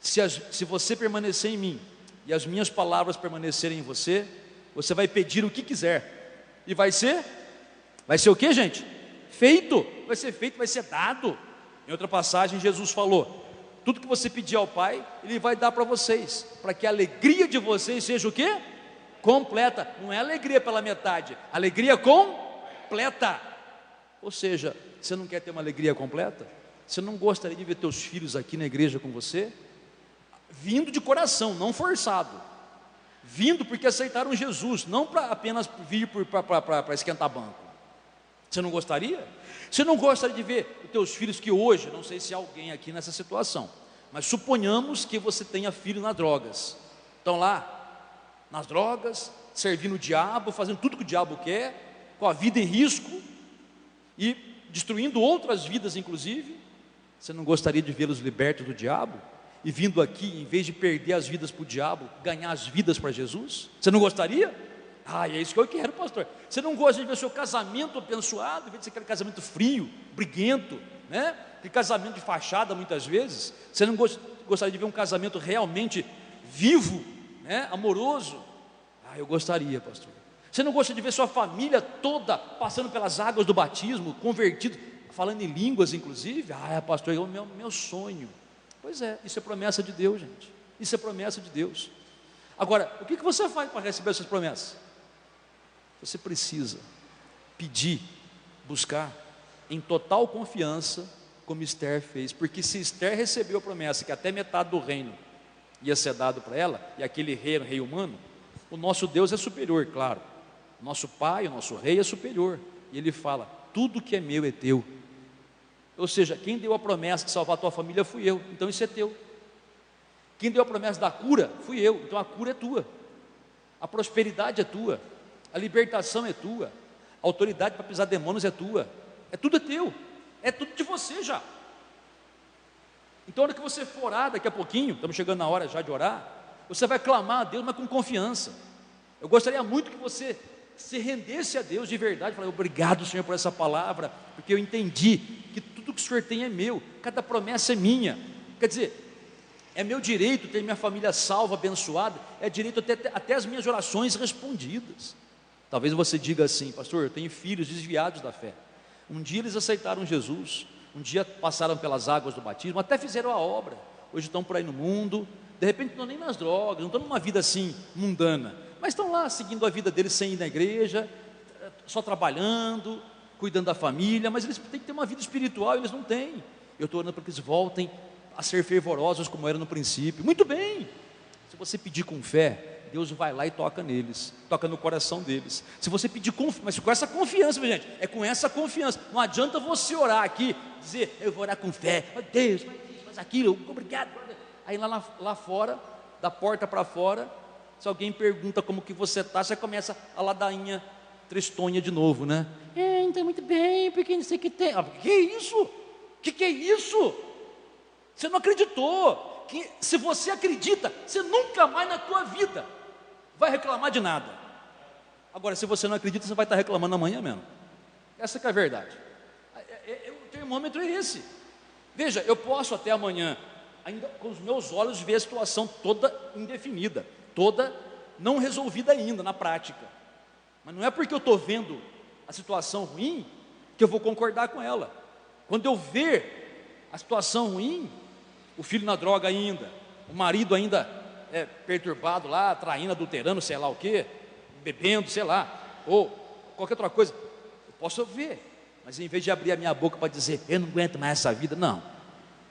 se você permanecer em mim e as minhas palavras permanecerem em você, você vai pedir o que quiser, e vai ser o que, gente? Feito. Vai ser feito, vai ser dado. Em outra passagem Jesus falou: tudo que você pedir ao Pai, Ele vai dar para vocês, para que a alegria de vocês seja o quê? Completa. Não é alegria pela metade, alegria completa. Ou seja, você não quer ter uma alegria completa? Você não gostaria de ver teus filhos aqui na igreja com você? Vindo de coração, não forçado, vindo porque aceitaram Jesus, não para apenas vir para esquentar banco. Você não gostaria? Você não gostaria de ver os teus filhos, que hoje, não sei se há alguém aqui nessa situação, mas suponhamos que você tenha filho nas drogas, estão lá nas drogas, servindo o diabo, fazendo tudo que o diabo quer, com a vida em risco e destruindo outras vidas inclusive. Você não gostaria de vê-los libertos do diabo e vindo aqui, em vez de perder as vidas para o diabo, ganhar as vidas para Jesus? Você não gostaria? Ah, é isso que eu quero, pastor. Você não gosta de ver o seu casamento abençoado, em vez de ser aquele casamento frio, briguento, né? Aquele casamento de fachada muitas vezes. Você não gostaria de ver um casamento realmente vivo, né? Amoroso? Ah, eu gostaria, pastor. Você não gosta de ver sua família toda passando pelas águas do batismo, convertido, falando em línguas inclusive? Ah, pastor, é o meu sonho. Pois é, isso é promessa de Deus, gente. Isso é promessa de Deus. Agora, o que você faz para receber essas promessas? Você precisa pedir, buscar, em total confiança, como Esther fez, porque se Esther recebeu a promessa que até metade do reino ia ser dado para ela, e aquele rei era um rei humano, o nosso Deus é superior, claro, o nosso pai, o nosso rei é superior, e ele fala, tudo que é meu é teu, ou seja, quem deu a promessa de salvar a tua família fui eu, então isso é teu. Quem deu a promessa da cura fui eu, então a cura é tua, a prosperidade é tua, a libertação é tua, a autoridade para pisar demônios é tua, tudo é teu, é tudo de você já. Então, a hora que você for orar daqui a pouquinho, estamos chegando na hora já de orar, você vai clamar a Deus, mas com confiança. Eu gostaria muito que você se rendesse a Deus de verdade, falar, obrigado, Senhor, por essa palavra, porque eu entendi que tudo que o Senhor tem é meu, cada promessa é minha. Quer dizer, é meu direito ter minha família salva, abençoada, é direito até as minhas orações respondidas. Talvez você diga assim, pastor, eu tenho filhos desviados da fé. Um dia eles aceitaram Jesus, um dia passaram pelas águas do batismo, até fizeram a obra, hoje estão por aí no mundo, de repente não estão nem nas drogas, não estão numa vida assim mundana, mas estão lá seguindo a vida deles sem ir na igreja, só trabalhando, cuidando da família, mas eles têm que ter uma vida espiritual e eles não têm. Eu estou orando para que eles voltem a ser fervorosos como era no princípio. Muito bem, se você pedir com fé, Deus vai lá e toca neles, toca no coração deles. Se você pedir confiança, mas com essa confiança, minha gente, é com essa confiança. Não adianta você orar aqui, dizer, eu vou orar com fé, oh Deus, faz aquilo, obrigado. Aí lá fora, da porta para fora, se alguém pergunta como que você está, você começa a ladainha tristonha de novo, né? Não está muito bem, porque não sei o que tem. Que é isso? Que é isso? Você não acreditou. Que se você acredita, você nunca mais na tua vida vai reclamar de nada. Agora, se você não acredita, você vai estar reclamando amanhã mesmo. Essa que é a verdade. O termômetro é esse. Veja, eu posso até amanhã, ainda com os meus olhos, ver a situação toda indefinida, toda não resolvida ainda na prática. Mas não é porque eu estou vendo a situação ruim que eu vou concordar com ela. Quando eu ver a situação ruim, o filho na droga ainda, o marido ainda perturbado lá, traindo, adulterando, sei lá o que, bebendo, sei lá, ou qualquer outra coisa, eu posso ver, mas em vez de abrir a minha boca para dizer, eu não aguento mais essa vida, não,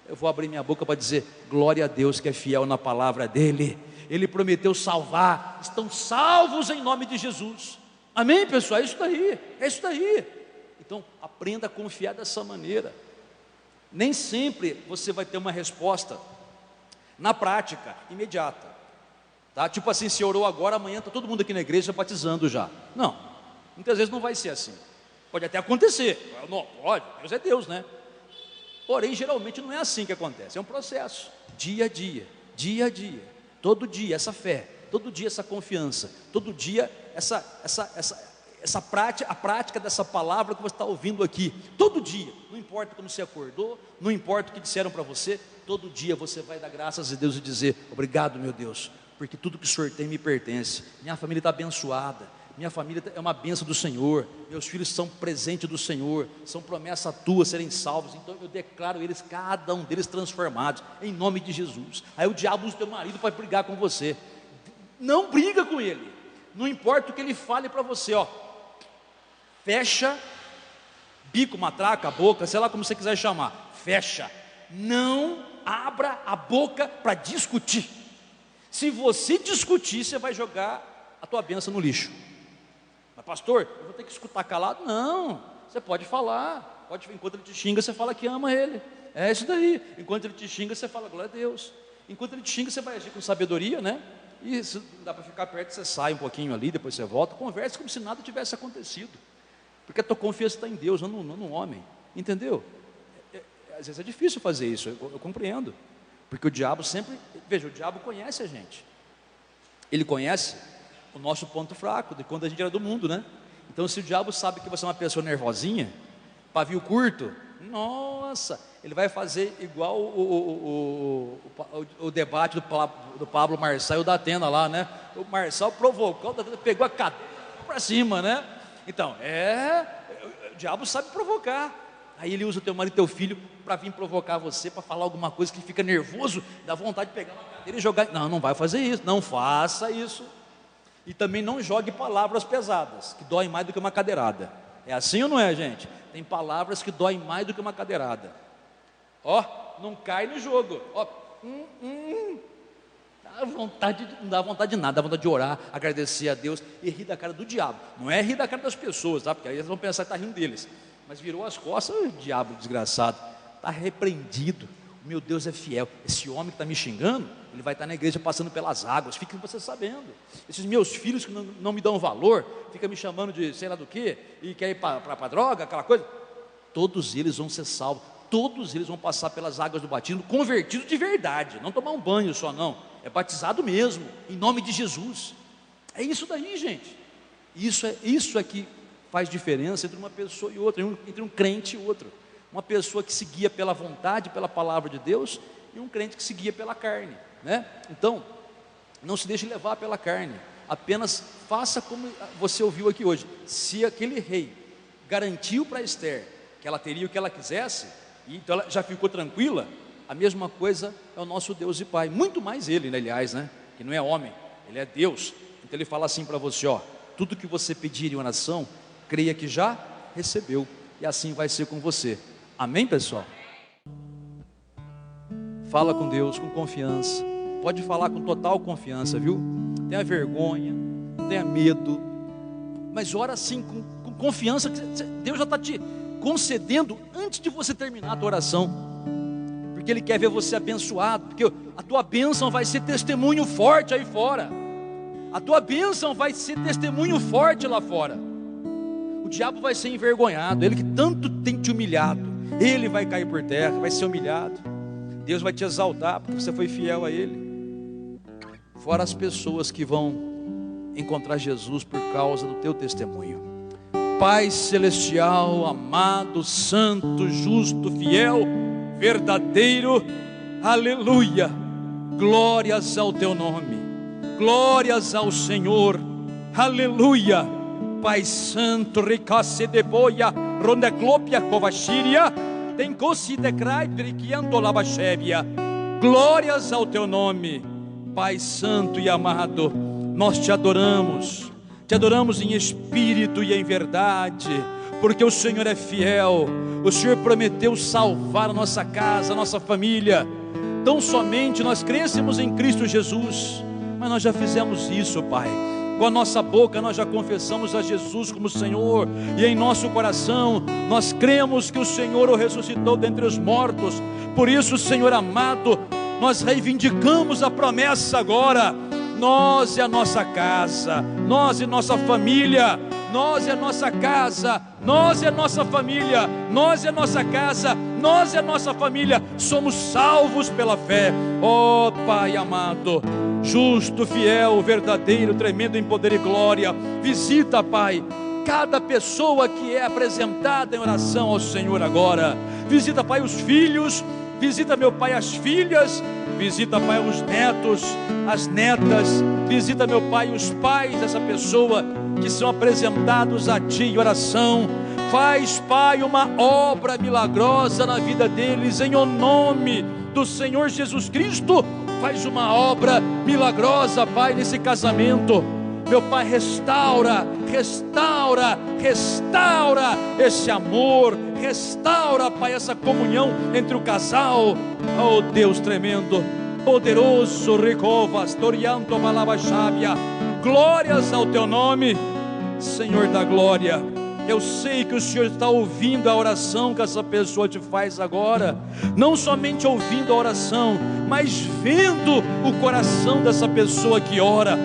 eu vou abrir minha boca para dizer, glória a Deus que é fiel na palavra dele, ele prometeu salvar, estão salvos em nome de Jesus, amém pessoal, é isso daí, então aprenda a confiar dessa maneira. Nem sempre você vai ter uma resposta na prática, imediata, tá? Tipo assim, se orou agora, amanhã está todo mundo aqui na igreja batizando já. Não, muitas vezes não vai ser assim. Pode até acontecer, não, pode, Deus é Deus, né? Porém, geralmente não é assim que acontece, é um processo, dia a dia, todo dia essa fé, todo dia essa confiança, todo dia a prática dessa palavra que você está ouvindo aqui, todo dia, não importa como você acordou, não importa o que disseram para você, todo dia você vai dar graças a Deus e dizer, obrigado meu Deus, porque tudo que o Senhor tem me pertence, minha família está abençoada, minha família é uma bênção do Senhor, meus filhos são presente do Senhor, são promessa tua serem salvos, então eu declaro eles, cada um deles transformados, em nome de Jesus. Aí o diabo usa teu marido para brigar com você, não briga com ele, não importa o que ele fale para você, ó, fecha, bico, matraca, boca, sei lá como você quiser chamar, fecha, não abra a boca para discutir. Se você discutir, você vai jogar a tua bênção no lixo. Mas pastor, eu vou ter que escutar calado? Não, você pode falar, enquanto ele te xinga, você fala que ama ele, é isso daí. Enquanto ele te xinga, você fala glória a Deus. Enquanto ele te xinga, você vai agir com sabedoria, né? E se não dá para ficar perto, você sai um pouquinho ali, depois você volta, conversa como se nada tivesse acontecido. Porque a tua confiança está em Deus, não no homem, entendeu? Às vezes é difícil fazer isso, eu compreendo, porque o diabo sempre, veja, o diabo conhece a gente, ele conhece o nosso ponto fraco, de quando a gente era do mundo, né? Então se o diabo sabe que você é uma pessoa nervosinha, pavio curto, nossa, ele vai fazer igual o debate do Pablo Marçal e o da Atena lá, né? O Marçal provocou, pegou a cadeira para cima, né? Então, o diabo sabe provocar. Aí ele usa o teu marido e teu filho para vir provocar você, para falar alguma coisa que fica nervoso, dá vontade de pegar uma cadeira e jogar. Não vai fazer isso, não faça isso. E também não jogue palavras pesadas, que doem mais do que uma cadeirada. É assim ou não é, gente? Tem palavras que doem mais do que uma cadeirada. Ó, não cai no jogo. Ó, não dá vontade de nada, dá vontade de orar, agradecer a Deus e rir da cara do diabo. Não é rir da cara das pessoas, tá? Porque aí eles vão pensar que está rindo deles. Mas virou as costas, o diabo desgraçado, está repreendido. Meu Deus é fiel. Esse homem que está me xingando, ele vai estar na igreja passando pelas águas. Fiquem vocês sabendo. Esses meus filhos que não me dão valor, ficam me chamando de sei lá do que, e quer ir para droga, aquela coisa. Todos eles vão ser salvos. Todos eles vão passar pelas águas do batismo, convertidos de verdade. Não tomar um banho só não. É batizado mesmo, em nome de Jesus. É isso daí, gente. Isso é que faz diferença entre uma pessoa e outra, entre um crente e outro. Uma pessoa que se guia pela vontade, pela palavra de Deus, e um crente que se guia pela carne, né? Então, não se deixe levar pela carne, apenas faça como você ouviu aqui hoje. Se aquele rei garantiu para Esther que ela teria o que ela quisesse, e então ela já ficou tranquila, a mesma coisa é o nosso Deus e Pai, muito mais Ele, né, aliás, né? Que não é homem, Ele é Deus. Então Ele fala assim para você, ó: tudo que você pedir em oração, creia que já recebeu, e assim vai ser com você. Amém, pessoal? Fala com Deus com confiança. Pode falar com total confiança, viu? Tenha vergonha, tenha medo, mas ora assim com confiança, que Deus já está te concedendo antes de você terminar a tua oração, porque Ele quer ver você abençoado, porque a tua bênção vai ser testemunho forte aí fora. A tua bênção vai ser testemunho forte lá fora. O diabo vai ser envergonhado, ele que tanto tem te humilhado, ele vai cair por terra, vai ser humilhado. Deus vai te exaltar porque você foi fiel a Ele. Fora as pessoas que vão encontrar Jesus por causa do teu testemunho. Pai celestial, amado, santo, justo, fiel, verdadeiro, aleluia, glórias ao teu nome, glórias ao Senhor, aleluia. Pai santo, ricasse de boia, rondeclopia, covaxíria, tem cosi de crai, briquiando labachébia. Glórias ao teu nome, Pai santo e amado. Nós te adoramos em espírito e em verdade, porque o Senhor é fiel. O Senhor prometeu salvar a nossa casa, a nossa família. Tão somente nós crescemos em Cristo Jesus, mas nós já fizemos isso, Pai. Com a nossa boca nós já confessamos a Jesus como Senhor, e em nosso coração nós cremos que o Senhor o ressuscitou dentre os mortos. Por isso, Senhor amado, nós reivindicamos a promessa agora. Nós e a nossa casa, nós e nossa família, nós e a nossa casa, nós e a nossa família, nós e a nossa casa, nós e a nossa família somos salvos pela fé. Ó Pai amado, justo, fiel, verdadeiro, tremendo em poder e glória, visita, Pai, cada pessoa que é apresentada em oração ao Senhor agora. Visita, Pai, os filhos, visita, meu Pai, as filhas, visita, Pai, os netos, as netas, visita, meu Pai, os pais dessa pessoa que são apresentados a Ti em oração. Faz, Pai, uma obra milagrosa na vida deles, em o nome do Senhor Jesus Cristo. Faz uma obra milagrosa, Pai, nesse casamento. Meu Pai, restaura esse amor, restaura, Pai, essa comunhão entre o casal. Oh Deus tremendo, poderoso, Ricovas, Torianto, Malabachábia, glórias ao teu nome, Senhor da glória. Eu sei que o Senhor está ouvindo a oração que essa pessoa te faz agora, não somente ouvindo a oração, mas vendo o coração dessa pessoa que ora,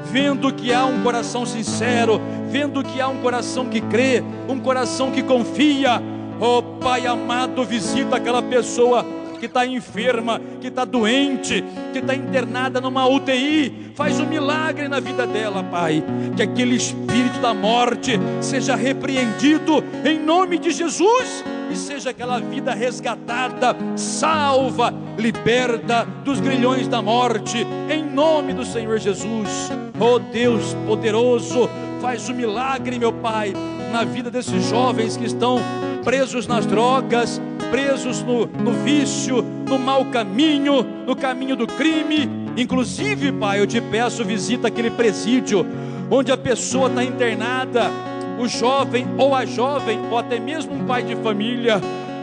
vendo que há um coração sincero, vendo que há um coração que crê, um coração que confia. Oh Pai amado, visita aquela pessoa que está enferma, que está doente, que está internada numa UTI, faz um milagre na vida dela, Pai, que aquele espírito da morte seja repreendido em nome de Jesus, e seja aquela vida resgatada, salva, liberta dos grilhões da morte, em nome do Senhor Jesus. Oh Deus poderoso, faz um milagre, meu Pai, na vida desses jovens que estão presos nas drogas, presos no vício, no mau caminho, no caminho do crime. Inclusive, Pai, eu te peço, visita aquele presídio onde a pessoa está internada, o jovem ou a jovem, ou até mesmo um pai de família,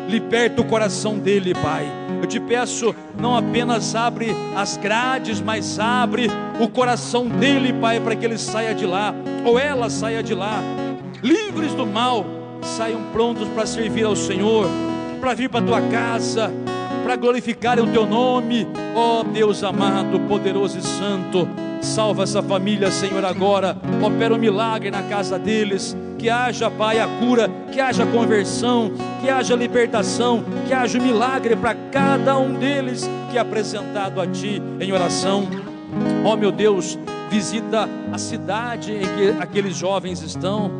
liberta o coração dele, Pai. Eu te peço, não apenas abre as grades, mas abre o coração dele, Pai, para que ele saia de lá, ou ela saia de lá, livres do mal, saiam prontos para servir ao Senhor, para vir para a tua casa, para glorificar o teu nome. Ó Deus amado, poderoso e santo, salva essa família, Senhor, agora. Opera um milagre na casa deles. Que haja, Pai, a cura, que haja conversão, que haja libertação, que haja um milagre para cada um deles que é apresentado a Ti em oração. Ó meu Deus, visita a cidade em que aqueles jovens estão,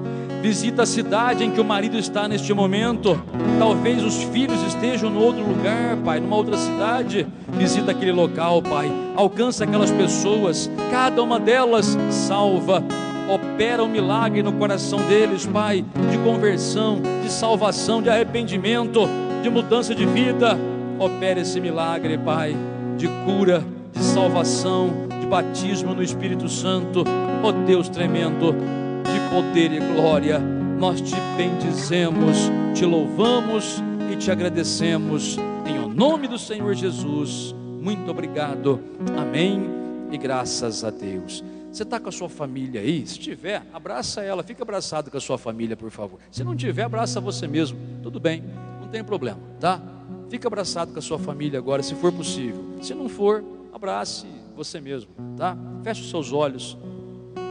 visita a cidade em que o marido está neste momento. Talvez os filhos estejam no outro lugar, Pai, numa outra cidade. Visita aquele local, Pai, alcança aquelas pessoas, cada uma delas salva. Opera um milagre no coração deles, Pai, de conversão, de salvação, de arrependimento, de mudança de vida. Opera esse milagre, Pai, de cura, de salvação, de batismo no Espírito Santo. Ó Deus tremendo, de poder e glória, nós te bendizemos, te louvamos e te agradecemos, em o nome do Senhor Jesus. Muito obrigado, amém e graças a Deus. Você está com a sua família aí? Se tiver, abraça ela, fica abraçado com a sua família, por favor. Se não tiver, abraça você mesmo, tudo bem, não tem problema, tá? Fica abraçado com a sua família agora, se for possível. Se não for, abrace você mesmo, tá? Feche os seus olhos.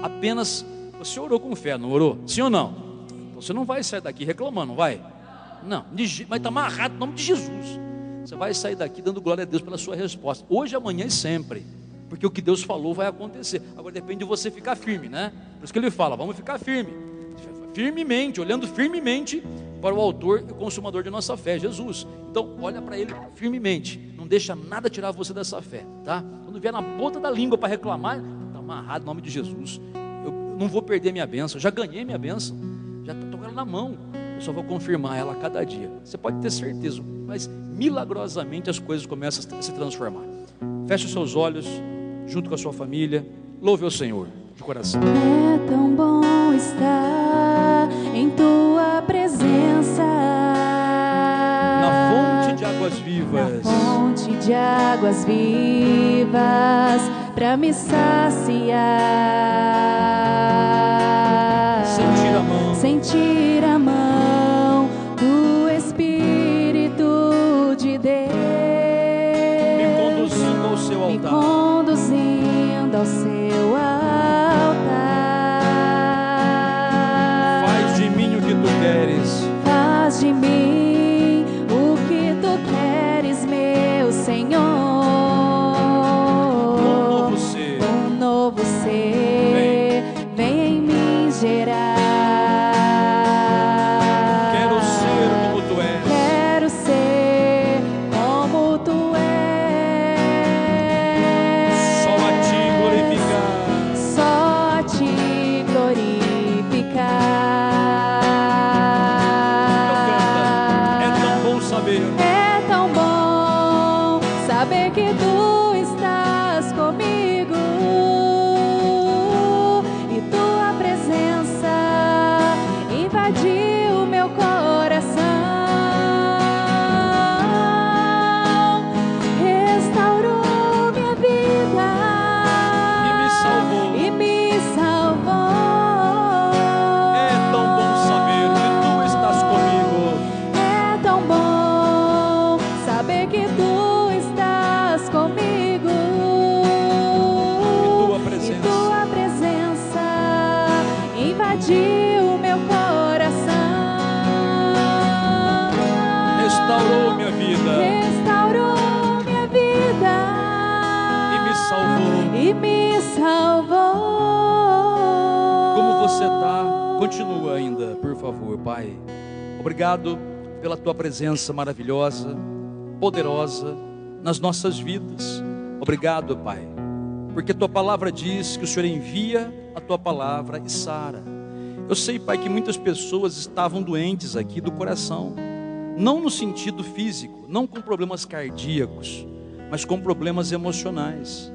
Apenas, você orou com fé, não orou? Sim ou não? Então você não vai sair daqui reclamando, não vai? Não, mas está amarrado no nome de Jesus. Você vai sair daqui dando glória a Deus pela sua resposta, hoje, amanhã e sempre. Porque o que Deus falou vai acontecer. Agora depende de você ficar firme, né? Por isso que ele fala, vamos ficar firme, firmemente, olhando firmemente para o autor e consumador de nossa fé, Jesus. Então olha para ele firmemente, não deixa nada tirar você dessa fé, tá? Quando vier na ponta da língua para reclamar, está amarrado em nome de Jesus. Eu não vou perder minha bênção, eu já ganhei minha bênção, já estou com ela na mão, eu só vou confirmar ela a cada dia. Você pode ter certeza, mas milagrosamente as coisas começam a se transformar. Feche os seus olhos, junto com a sua família, louve ao Senhor de coração. É tão bom estar em tua presença, na fonte de águas vivas, na fonte de águas vivas, para me saciar, sentir a mão do Espírito de Deus, me conduzindo ao seu altar, ao seu altar. Faz de mim o que tu queres, faz de mim o que tu queres, meu Senhor. Um novo ser, vem em mim gerar. Quero ser como tu és, quero ser como tu és. É tão bom saber que tu estás comigo e tua presença invadiu meu coração, restaurou minha vida e me salvou. É tão bom saber que tu estás comigo. É tão bom saber que tu estás comigo e tua presença invadiu meu coração, restaurou minha vida e me salvou. Como você está? Continua ainda, por favor, Pai. Obrigado pela tua presença maravilhosa, poderosa nas nossas vidas. Obrigado, Pai, porque tua palavra diz que o Senhor envia a tua palavra e sara. Eu sei, Pai, que muitas pessoas estavam doentes aqui do coração, não no sentido físico, não com problemas cardíacos, mas com problemas emocionais.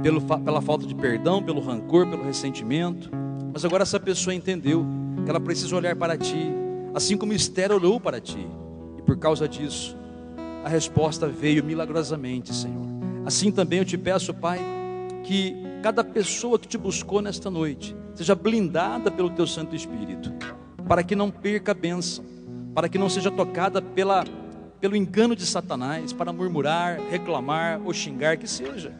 pela falta de perdão, pelo rancor, pelo ressentimento. Mas agora essa pessoa entendeu que ela precisa olhar para ti, assim como Esther olhou para ti. E por causa disso, a resposta veio milagrosamente, Senhor. Assim também eu te peço, Pai, que cada pessoa que te buscou nesta noite seja blindada pelo teu Santo Espírito, para que não perca a bênção, para que não seja tocada pelo engano de Satanás, para murmurar, reclamar ou xingar, que seja.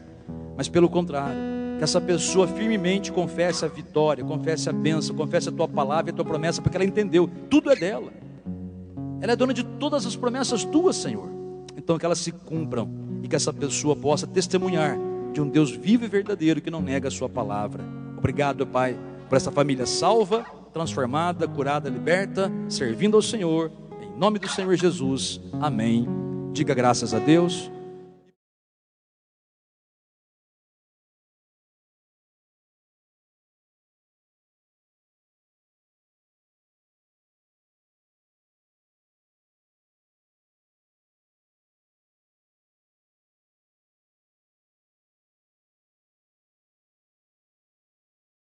Mas pelo contrário, que essa pessoa firmemente confesse a vitória, confesse a bênção, confesse a tua palavra e a tua promessa, porque ela entendeu, tudo é dela. Ela é dona de todas as promessas tuas, Senhor. Então que elas se cumpram e que essa pessoa possa testemunhar de um Deus vivo e verdadeiro que não nega a sua palavra. Obrigado, Pai, por essa família salva, transformada, curada, liberta, servindo ao Senhor, em nome do Senhor Jesus, amém. Diga graças a Deus.